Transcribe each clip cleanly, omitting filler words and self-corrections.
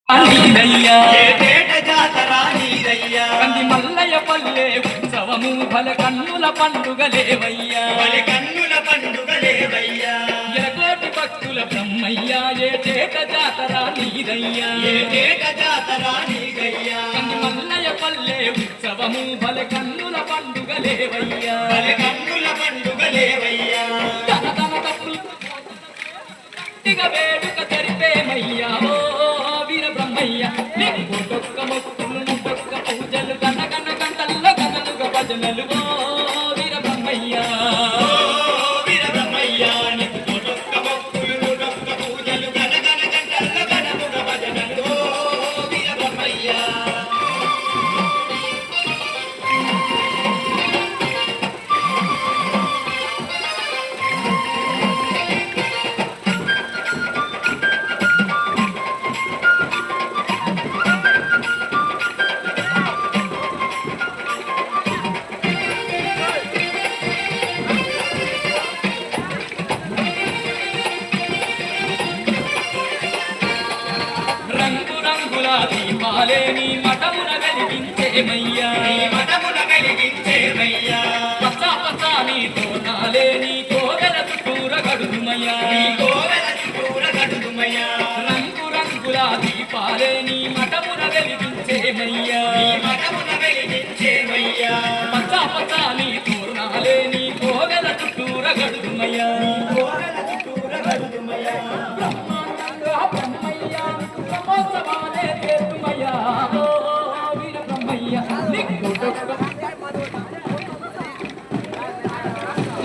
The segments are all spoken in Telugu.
నీదయ్యా ఏటేట జాతర నీదయ్యా కంది మల్లయ్య పల్లె ఉత్సవము బల కన్నుల పండుగలేవయ్యా బలి కన్నుల పండుగలేవయ్యా ఎరకోటి భక్తుల బ్రహ్మయ్య ఏటేట జాతర నీదయ్యా ఏటేట జాతర నీదయ్యా కంది మల్లయ్య పల్లె ఉత్సవము బల కన్నుల పండుగలేవయ్యా బలి కన్నుల పండుగలేవయ్యా తన తన తప్పులు వేడుక జరిపేమయ్యా ఓ వీర బ్రహ్మయ్య నీకు ఒక్కొక్క మొక్కులు ఒక్కొక్క పూజలు గన గన గంటల్లో గనలుగా భజనలు ఓ వీర బ్రహ్మయ్య వీర బ్రహ్మయ్య నీకు తోటొక్క మొక్కులు తోటొక్క పూజలు గన గన గంటల్లో గనముగ భజనలు వీర బ్రహ్మయ్య రంగు రంగుల దీపాలే నీ మఠమున వెలిగించేమయ్యా మఠమున వెలిగించేమయ్యా పచ్చ పచ్చాని తోనాలే నీ కోవెల చుట్టూర గడుదుమయ్యా కోవెల చుట్టూర గడుదుమయ్యా రంగు రంగుల దీపాలే నీ మఠమున వెలిగించేమయ్యా మఠమున వెలిగించేమయ్యా పచ్చ పచ్చాని తోనాలే నీ కోవెల చుట్టూర గడుదుమయ్యా కోవెల చుట్టూర గడుదుమయ్యా బ్రహ్మాండంగా బ్రహ్మయ్య బ్రహ్మోత్సవాలే చేతుమయ్యా ఓ వీర బ్రహ్మయ్య నీకు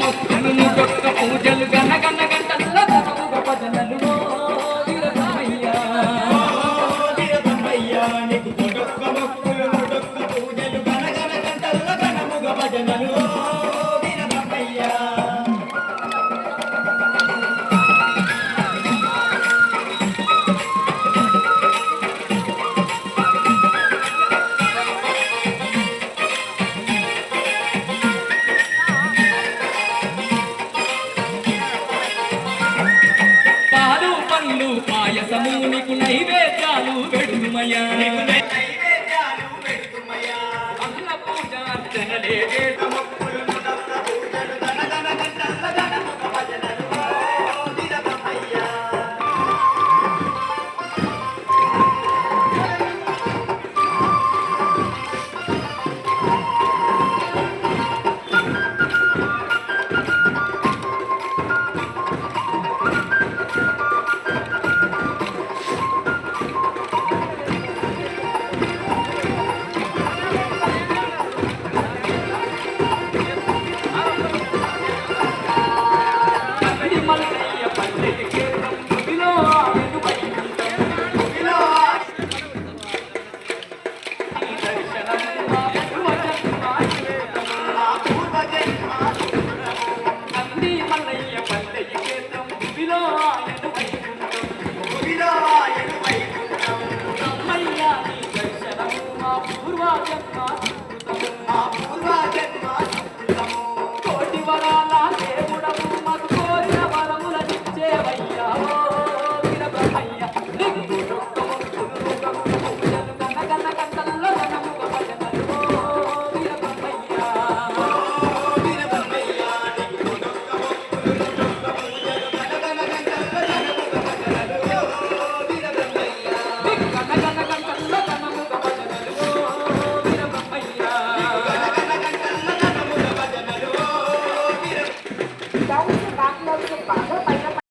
మొక్కను ముగ్గొక్క పూజలు గన గన గంటల్లో గనముగ భజనలు ఓ వీర బ్రహ్మయ్య వీర బ్రహ్మయ్య నీకు తోటొక్క మొక్కులు తోటొక్క పూజలు గన గన గంటల్లో గనముగ భజనలు వీర బ్రహ్మయ్య పాలు పండ్లు పాయసము నీకు నైవేద్యాలు పెడుమయ్యా నైవేద్యాలు పెడుతుమయ్యా అన్న పూజ అర్చనలే చేస్తూ